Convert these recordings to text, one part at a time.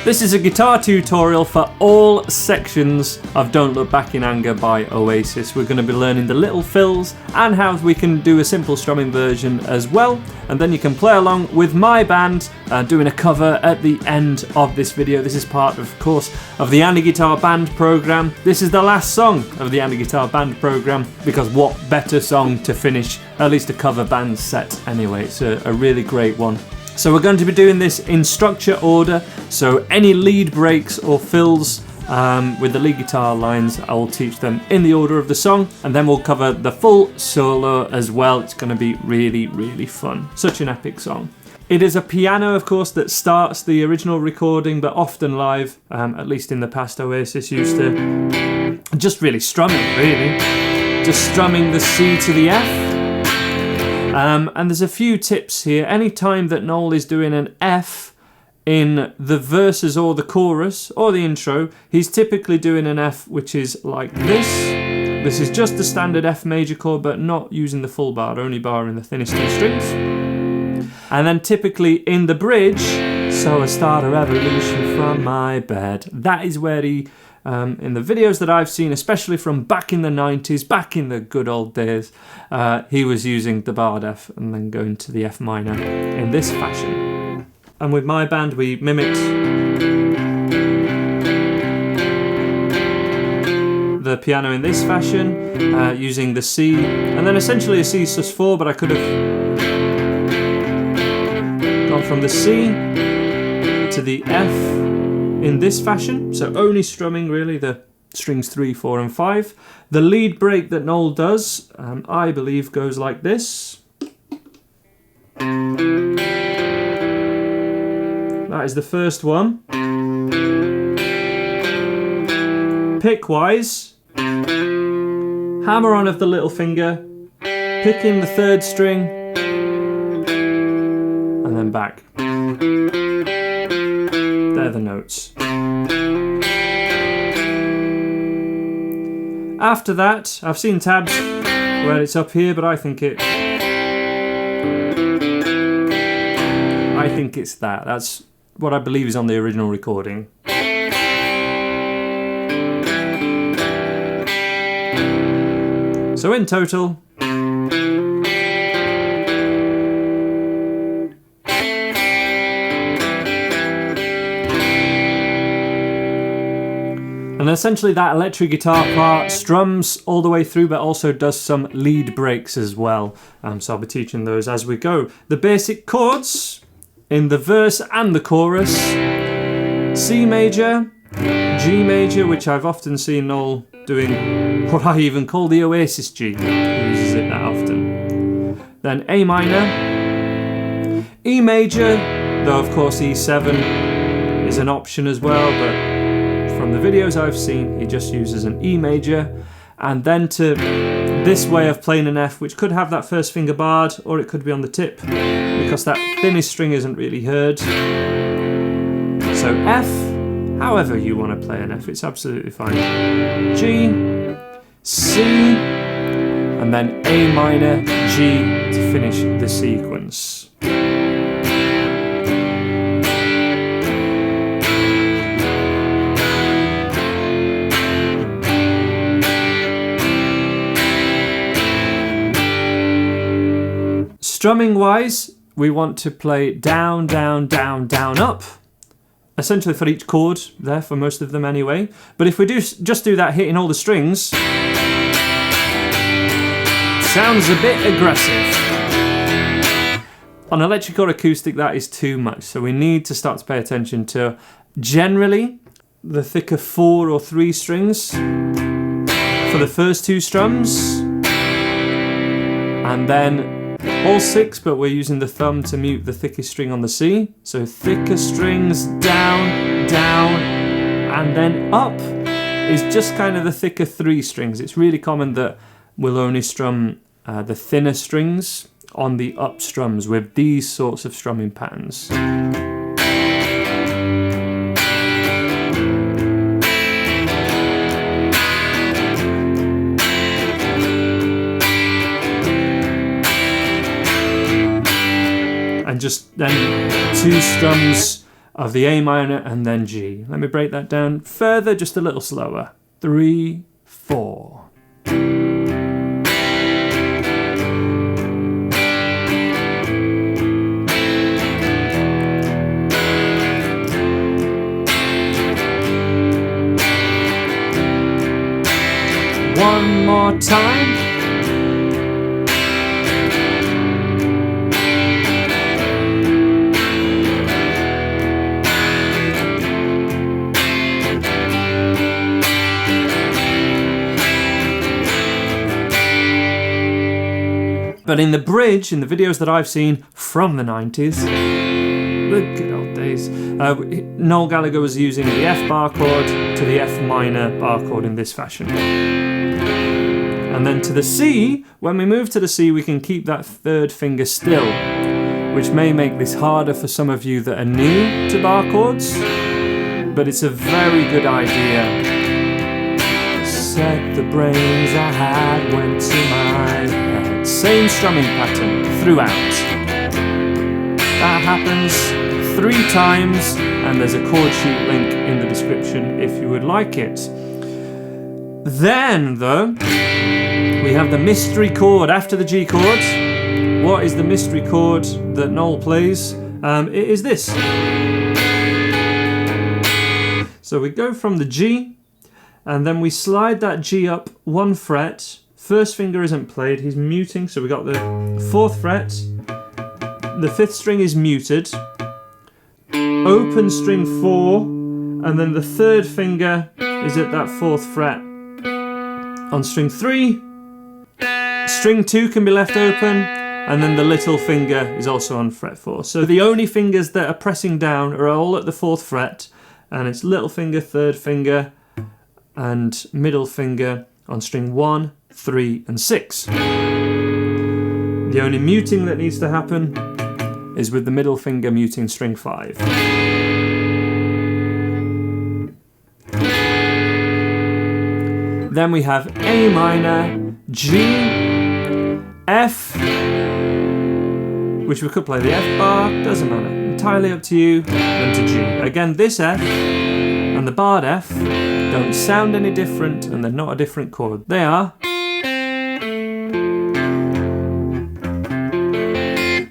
This is a guitar tutorial for all sections of Don't Look Back in Anger by Oasis. We're going to be learning the little fills and how we can do a simple strumming version as well. And then you can play along with my band doing a cover at the end of this video. This is part, of course, of the Andy Guitar Band program. This is the last song of the Andy Guitar Band program, because what better song to finish at least a cover band set anyway. It's a really great one. So we're going to be doing this in structure order, so any lead breaks or fills with the lead guitar lines, I will teach them in the order of the song, and then we'll cover the full solo as well. It's going to be really, really fun. Such an epic song. It is a piano, of course, that starts the original recording, but often live, at least in the past, Oasis used to just really strum it, really. Just strumming the C to the F. And there's a few tips here. Any time that Noel is doing an F in the verses or the chorus or the intro, he's typically doing an F which is like this. This is just the standard F major chord, but not using the full bar, only barring the thinnest two strings. And then typically in the bridge, so I start a revolution from my bed. That is where he, in the videos that I've seen, especially from back in the 90s, back in the good old days, he was using the barred F and then going to the F minor in this fashion. And with my band, we mimicked the piano in this fashion, using the C, and then essentially a C sus4, but I could have gone from the C to the F in this fashion, so only strumming really the strings 3, 4 and 5. The lead break that Noel does, I believe, goes like this. That is the first one. Pick-wise, hammer on of the little finger, picking the third string, and then back. They're the notes. After that, I've seen tabs where it's up here, but I think it's that. That's what I believe is on the original recording. So in total, and essentially that electric guitar part strums all the way through, but also does some lead breaks as well. So I'll be teaching those as we go. The basic chords in the verse and the chorus: C major, G major, which I've often seen Noel doing what I even call the Oasis G. He uses it that often. Then A minor, E major, though of course E7 is an option as well, but from the videos I've seen, he just uses an E major, and then to this way of playing an F, which could have that first finger barred, or it could be on the tip, because that thinnest string isn't really heard. So F, however you want to play an F, it's absolutely fine. G, C, and then A minor, G to finish the sequence. Strumming wise, we want to play down, down, down, down, up. Essentially for each chord there, for most of them anyway. But if we just do that hitting all the strings, sounds a bit aggressive. On electric or acoustic, that is too much. So we need to start to pay attention to generally the thicker 4 or 3 strings for the first 2 strums. And then all 6, but we're using the thumb to mute the thickest string on the C. So thicker strings, down, down, and then up is just kind of the thicker 3 strings. It's really common that we'll only strum the thinner strings on the up strums with these sorts of strumming patterns. And just then 2 strums of the A minor and then G. Let me break that down further, just a little slower. 3, 4. One more time. But in the bridge, in the videos that I've seen from the 90s, the good old days, Noel Gallagher was using the F bar chord to the F minor bar chord in this fashion. And then to the C, when we move to the C, we can keep that third finger still, which may make this harder for some of you that are new to bar chords, but it's a very good idea. Said the brains I had went to my head. Same strumming pattern throughout. That happens 3 times, and there's a chord sheet link in the description if you would like it. Then, though, we have the mystery chord after the G chord. What is the mystery chord that Noel plays? It is this. So we go from the G, and then we slide that G up 1 fret. First finger isn't played, he's muting, so we got the 4th fret. The 5th string is muted. Open string 4, and then the 3rd finger is at that 4th fret. On string 3, string 2 can be left open, and then the little finger is also on fret 4. So the only fingers that are pressing down are all at the 4th fret, and it's little finger, 3rd finger, and middle finger on string 1, 3, and 6. The only muting that needs to happen is with the middle finger muting string 5. Then we have A minor, G, F, which we could play the F bar, doesn't matter, entirely up to you, and to G. Again, this F and the barred F don't sound any different, and they're not a different chord. They are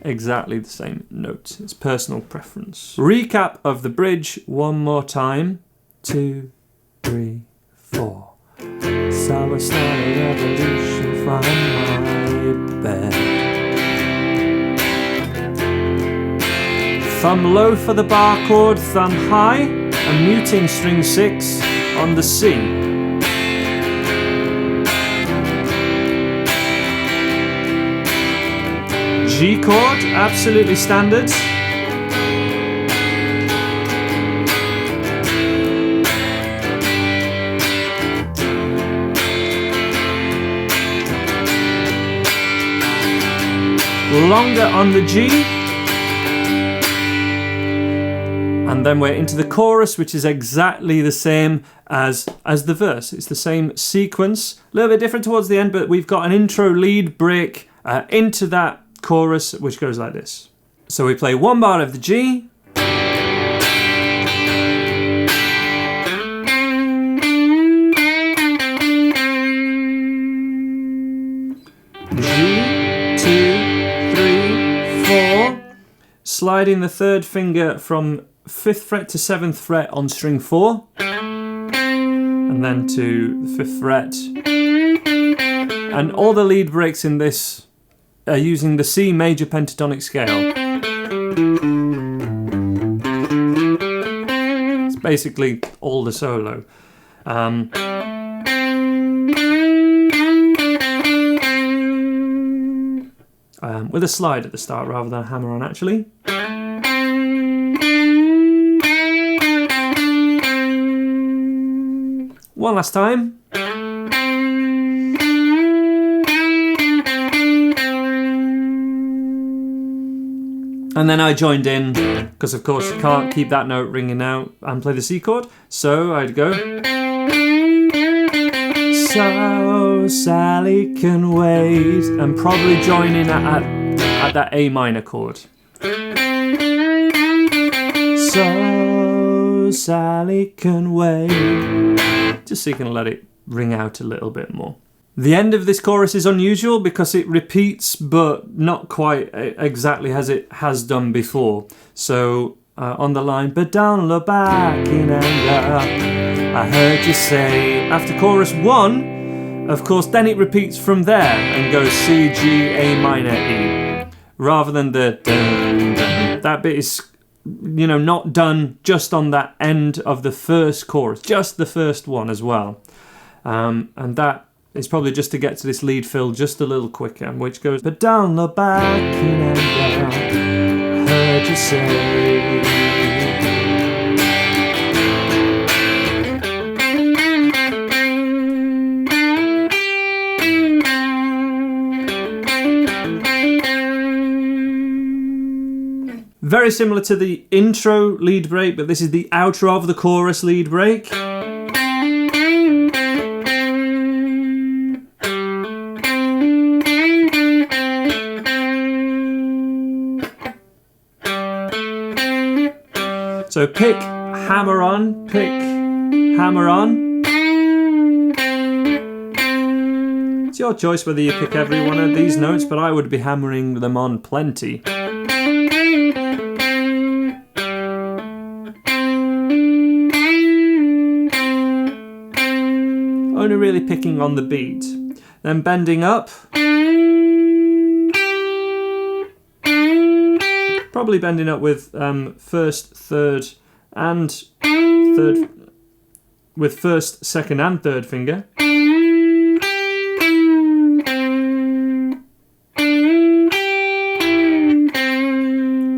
exactly the same note. It's personal preference. Recap of the bridge one more time. 2, 3, 4. So I started a revolution from my bed. Thumb low for the bar chord, thumb high, and muting string 6 on the C. G chord, absolutely standard. Longer on the G. And then we're into the chorus, which is exactly the same as the verse. It's the same sequence. A little bit different towards the end, but we've got an intro lead break into that chorus, which goes like this. So we play 1 bar of the G. G, 2, 3, 4. Sliding the 3rd finger from 5th fret to 7th fret on string 4, and then to the 5th fret. And all the lead breaks in this are using the C major pentatonic scale. It's basically all the solo. With a slide at the start rather than a hammer on, actually. One last time. And then I joined in, because of course you can't keep that note ringing out and play the C chord. So I'd go. So Sally can wait, and probably join in at that A minor chord. So Sally can wait. Just so you can let it ring out a little bit more. The end of this chorus is unusual because it repeats, but not quite exactly as it has done before. So on the line, but don't look back in anger, I heard you say. After chorus 1, of course, then it repeats from there and goes C, G, A minor, E. Rather than the dun, dun. That bit is, not done just on that end of the first chorus, just the first one as well. And that is probably just to get to this lead fill just a little quicker, which goes, but down the back in anger, heard you say. Very similar to the intro lead break, but this is the outro of the chorus lead break. So pick, hammer on, pick, hammer on. It's your choice whether you pick every one of these notes, but I would be hammering them on plenty. Only really picking on the beat. Then bending up. Probably bending up with first, third, and third, with first, second, and third finger.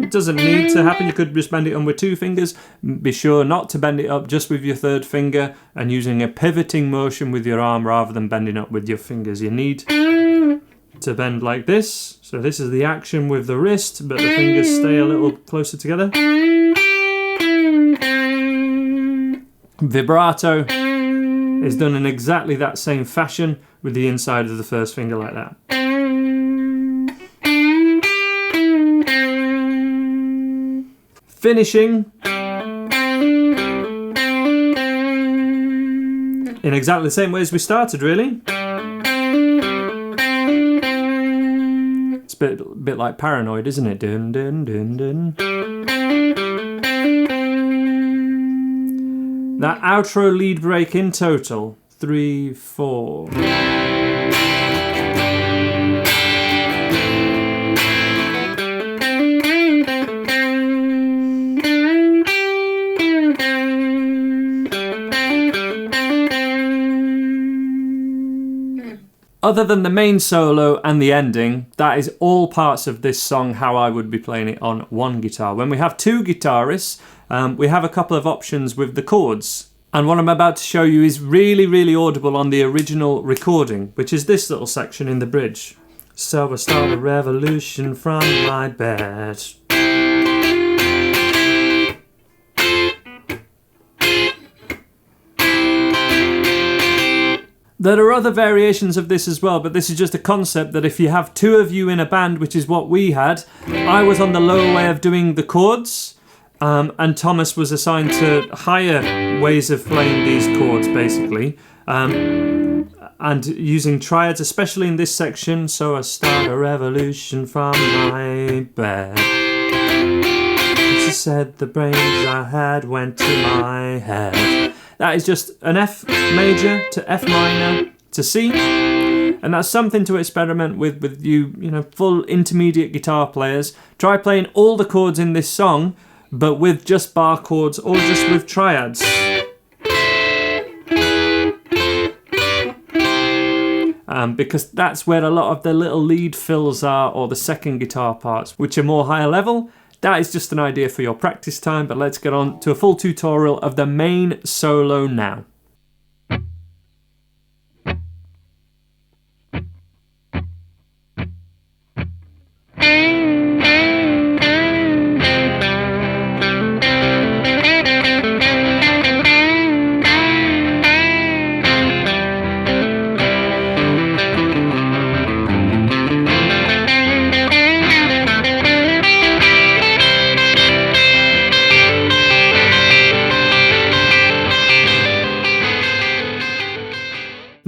It doesn't need to happen. You could just bend it on with 2 fingers. Be sure not to bend it up just with your third finger and using a pivoting motion with your arm rather than bending up with your fingers. You need to bend like this. So this is the action with the wrist, but the fingers stay a little closer together. Vibrato is done in exactly that same fashion with the inside of the first finger like that. Finishing in exactly the same way as we started, really. It's a bit like Paranoid, isn't it? Dun, dun, dun, dun. That outro lead break in total, 3, 4. Other than the main solo and the ending, that is all parts of this song how I would be playing it on one guitar. When we have 2 guitarists, we have a couple of options with the chords. And what I'm about to show you is really, really audible on the original recording, which is this little section in the bridge. So I start a revolution from my bed. There are other variations of this as well, but this is just a concept that if you have 2 of you in a band, which is what we had, I was on the lower way of doing the chords, and Thomas was assigned to higher ways of playing these chords, basically, and using triads, especially in this section. So I start a revolution from my bed. She said the brains I had went to my head. That is just an F major to F minor to C, and that's something to experiment with you full intermediate guitar players. Try playing all the chords in this song, but with just bar chords or just with triads. Because that's where a lot of the little lead fills are, or the second guitar parts, which are more higher level. That is just an idea for your practice time, but let's get on to a full tutorial of the main solo now.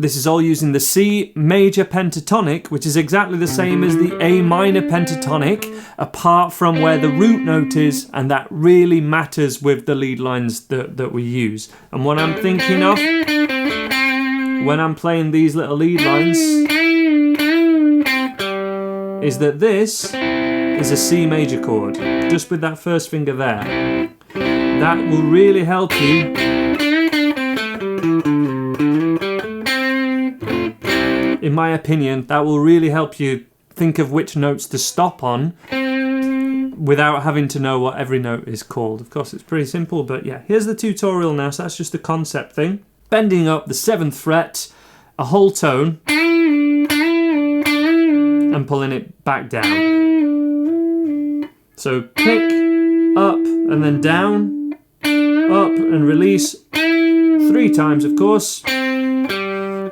This is all using the C major pentatonic, which is exactly the same as the A minor pentatonic, apart from where the root note is, and that really matters with the lead lines that we use. And what I'm thinking of when I'm playing these little lead lines is that this is a C major chord, just with that first finger there. That will really help you in my opinion, that will really help you think of which notes to stop on without having to know what every note is called. Of course, it's pretty simple, but yeah, here's the tutorial now, so that's just the concept thing. Bending up the 7th fret, a whole tone, and pulling it back down. So pick, up, and then down, up, and release 3 times, of course.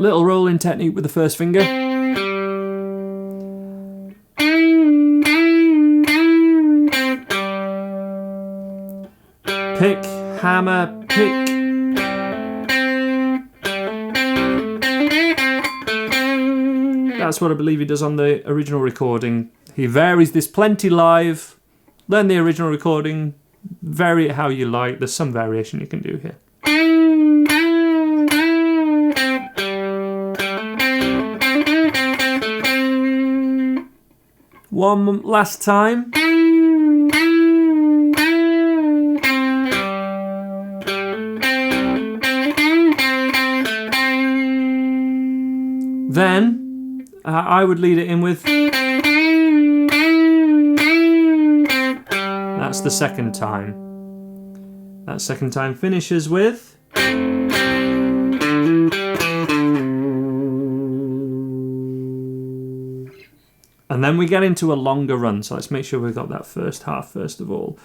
Little rolling technique with the first finger. Pick, hammer, pick. That's what I believe he does on the original recording. He varies this plenty live. Learn the original recording, vary it how you like. There's some variation you can do here. One last time. Then I would lead it in with. That's the second time. That second time finishes with. And then we get into a longer run, so let's make sure we've got that first half first of all.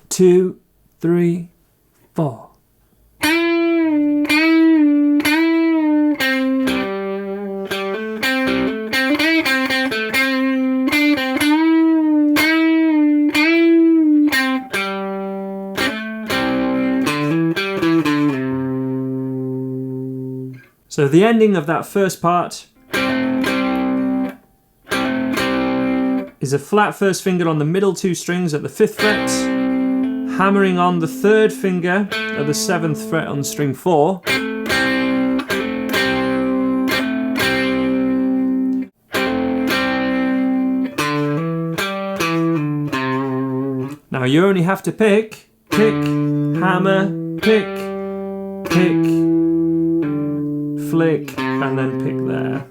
2, 3, 4. So the ending of that first part is a flat first finger on the middle 2 strings at the 5th fret, hammering on the 3rd finger at the 7th fret on string 4, now you only have to pick, hammer, pick, flick, and then pick there.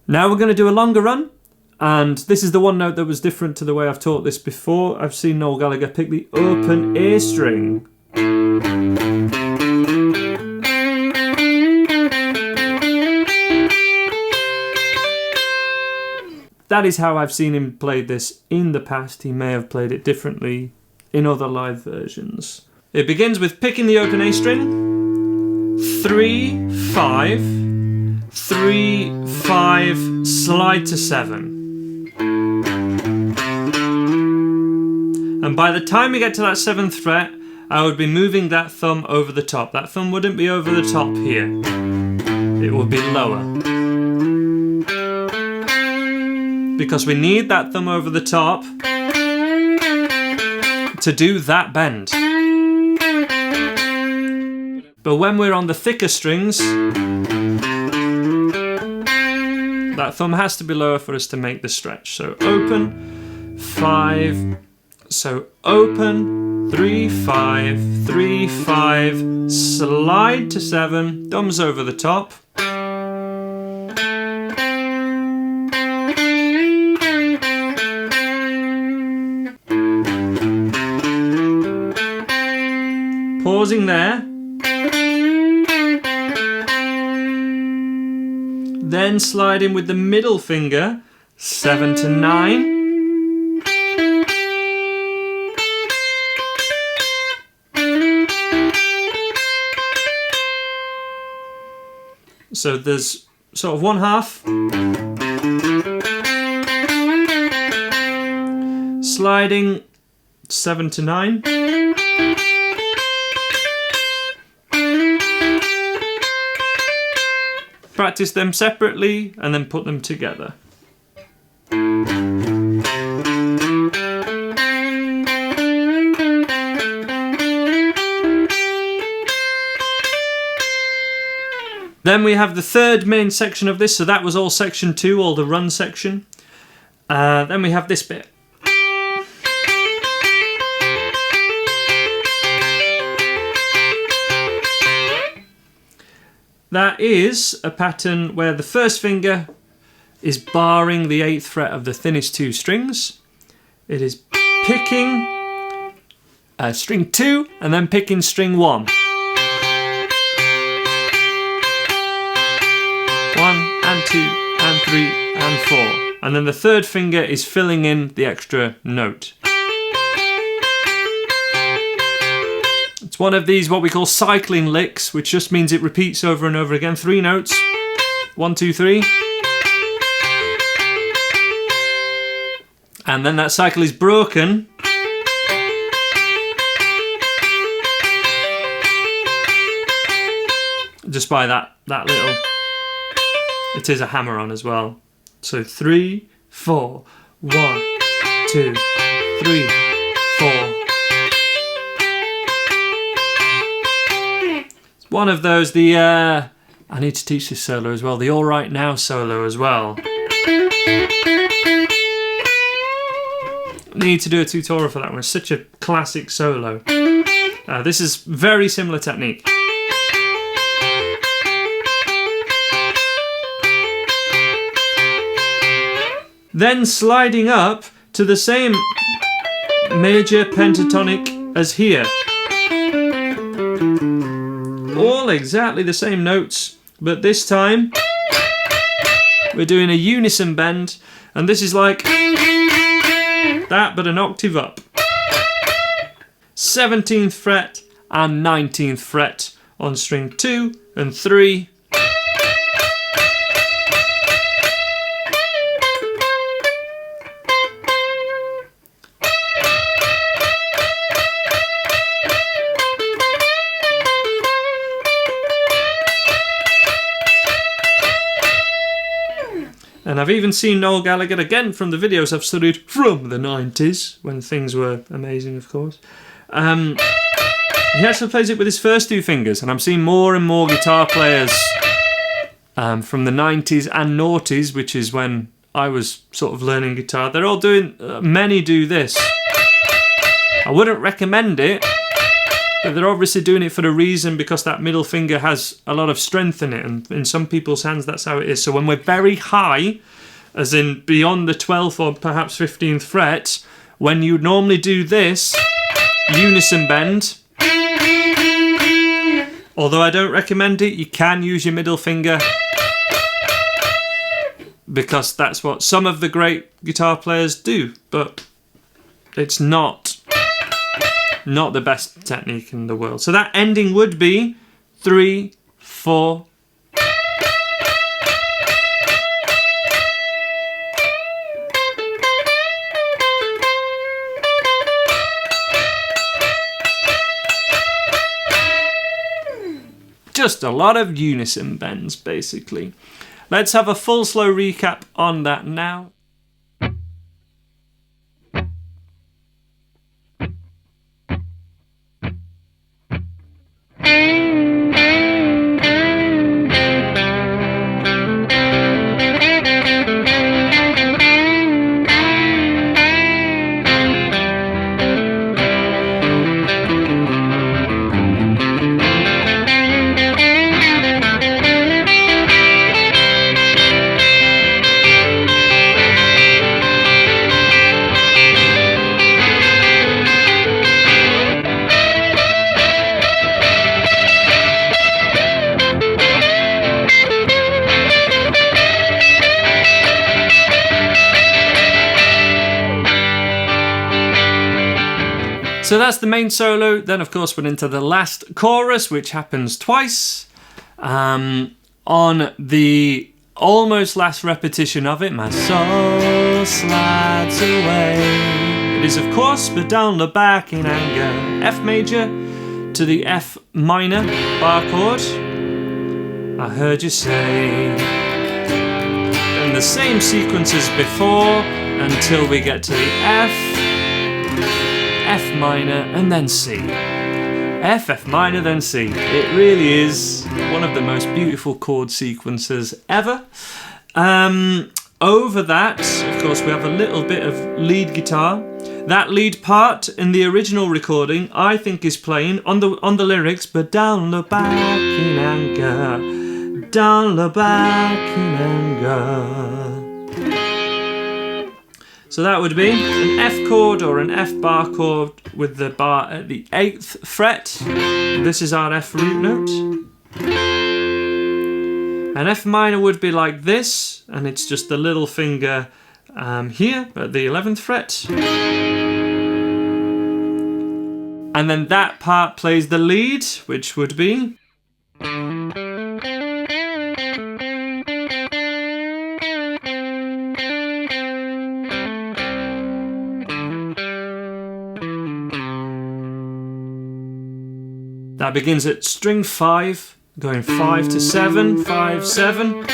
Now we're going to do a longer run, and this is the one note that was different to the way I've taught this before. I've seen Noel Gallagher pick the open A string. That is how I've seen him play this in the past. He may have played it differently in other live versions. It begins with picking the open A string, 3, 5, 3, 5, slide to 7. And by the time we get to that 7th fret, I would be moving that thumb over the top. That thumb wouldn't be over the top here. It would be lower. Because we need that thumb over the top to do that bend. But when we're on the thicker strings, that thumb has to be lower for us to make the stretch. So open, 5, so open, 3, 5, 3, 5, slide to 7, thumbs over the top. Pausing there. Then sliding with the middle finger, 7 to 9. So there's sort of one half. sliding 7 to 9. Practice them separately and then put them together. Then we have the third main section of this, so that was all section 2, all the run section. Then we have this bit. That is a pattern where the first finger is barring the 8th fret of the thinnest 2 strings. It is picking string 2 and then picking string 1. 1 and 2 and 3 and 4. And then the third finger is filling in the extra note. It's one of these what we call cycling licks, which just means it repeats over and over again. 3 notes. 1, 2, 3. And then that cycle is broken just by that little... It is a hammer on as well. So 3, 4, 1, 2, 3, 4. It's one of those, I need to teach this solo as well, the All Right Now solo as well. Need to do a tutorial for that one. It's such a classic solo. This is very similar technique. Then sliding up to the same major pentatonic as here. All exactly the same notes, but this time we're doing a unison bend, and this is like that but an octave up. 17th fret and 19th fret on string 2 and 3. And I've even seen Noel Gallagher, again from the videos I've studied from the 90s, when things were amazing, of course. He actually plays it with his first 2 fingers, and I'm seeing more and more guitar players from the 90s and noughties, which is when I was sort of learning guitar. They're all doing, many do this. I wouldn't recommend it, but they're obviously doing it for a reason, because that middle finger has a lot of strength in it, and in some people's hands that's how it is. So when we're very high, as in beyond the 12th or perhaps 15th fret, when you normally do this unison bend, although I don't recommend it, you can use your middle finger, because that's what some of the great guitar players do, but it's not the best technique in the world. So that ending would be 3, 4. Just a lot of unison bends, basically. Let's have a full slow recap on that now. So that's the main solo. Then, of course, we're into the last chorus, which happens twice. On the almost last repetition of it, my soul slides away. It is of course, but don't look back in anger. F major to the F minor bar chord. I heard you say. And the same sequence as before until we get to the F, F minor, and then C. F, F minor, then C. It really is one of the most beautiful chord sequences ever. Over that, of course, we have a little bit of lead guitar. That lead part in the original recording, I think, is playing on the lyrics, but don't look back in anger, don't look back in anger. So that would be an F chord or an F bar chord with the bar at the 8th fret. This is our F root note. An F minor would be like this, and it's just the little finger here at the 11th fret. And then that part plays the lead, which would be... That begins at string 5, going 5 to 7, 5, 7.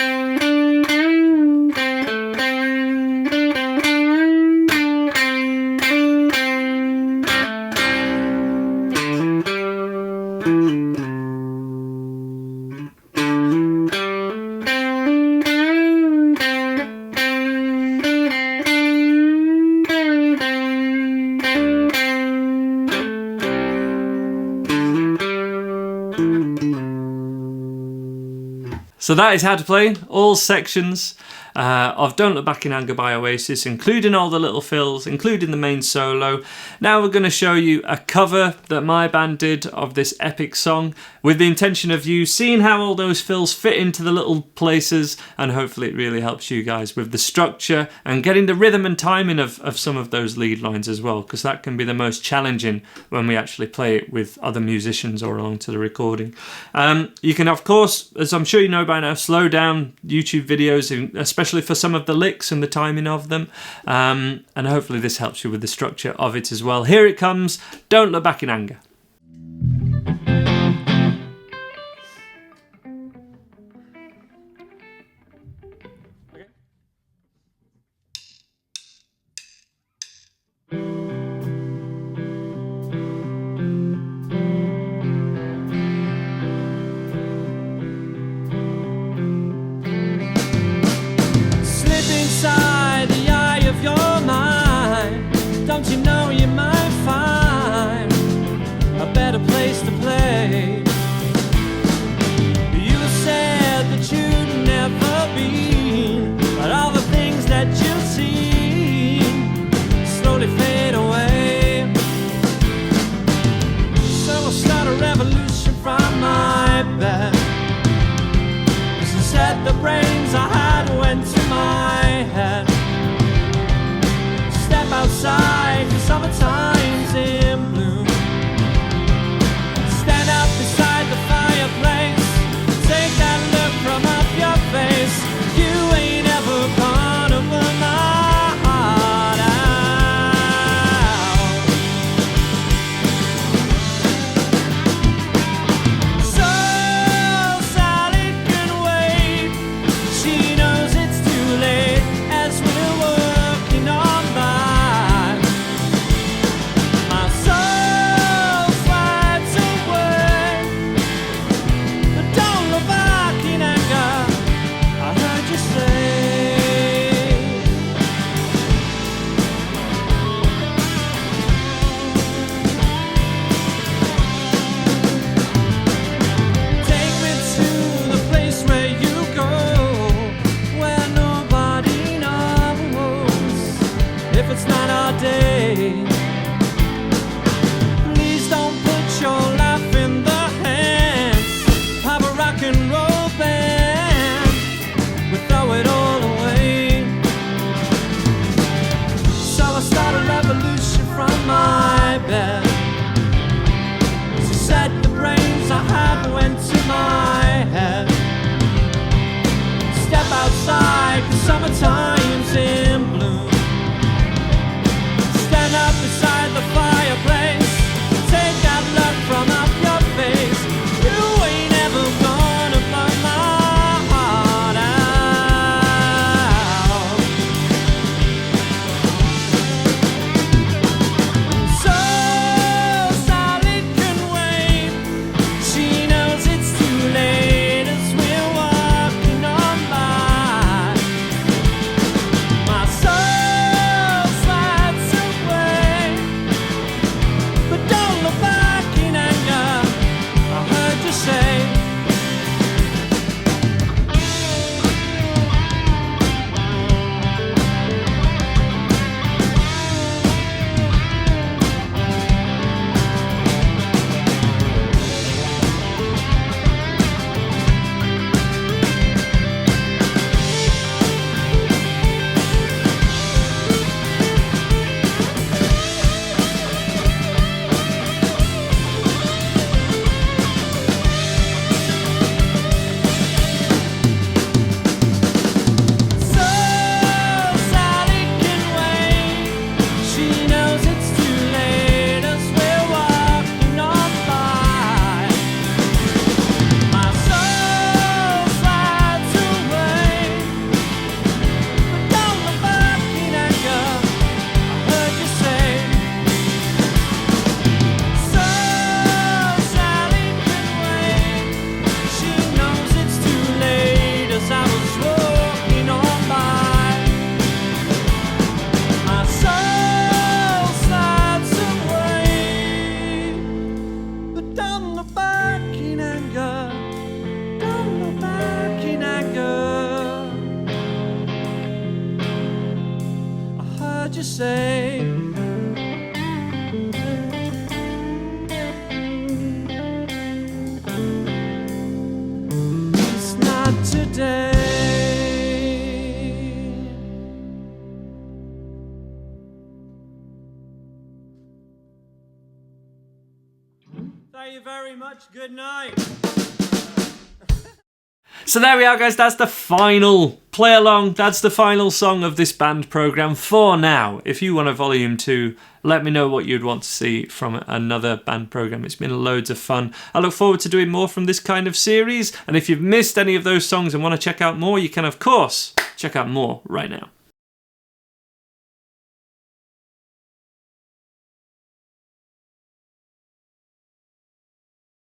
So that is how to play all sections of Don't Look Back in Anger by Oasis, including all the little fills, including the main solo. Now we're going to show you a cover that my band did of this epic song, with the intention of you seeing how all those fills fit into the little places, and hopefully it really helps you guys with the structure and getting the rhythm and timing of some of those lead lines as well, because that can be the most challenging when we actually play it with other musicians or along to the recording. You can, of course, as I'm sure you know by now, slow down YouTube videos, especially for some of the licks and the timing of them, and hopefully this helps you with the structure of it as well. Here it comes, Don't Look Back in Anger. Inside the eye of your mind, don't you know you might find a better place to play? You said that you'd never been, but all the things that you've seen slowly fade away. So I'll start a revolution from my bed. Said the brains I had went to my head. Step outside, the summertime's in bloom. Stand up beside the fireplace. Take that look from off your face. You ain't ever gonna burn my heart out. So Sally can wait. She knows it's too late as we're working on that. My soul flies away, but don't look back in anger. I heard you say. Take me to the place where you go, where nobody knows if it's not our day. Please don't put your life in the hands of a rock and roll band. We throw it all away. So I start a revolution from my bed. She said the brains I had went to my head. Step outside, the summertime's in bloom. Stand up you say? It's not today. Thank you very much. Good night. So there we are, guys. That's the final play along. That's the final song of this band program for now. If you want a volume 2, let me know what you'd want to see from another band program. It's been loads of fun. I look forward to doing more from this kind of series. And if you've missed any of those songs and want to check out more, you can, of course, check out more right now.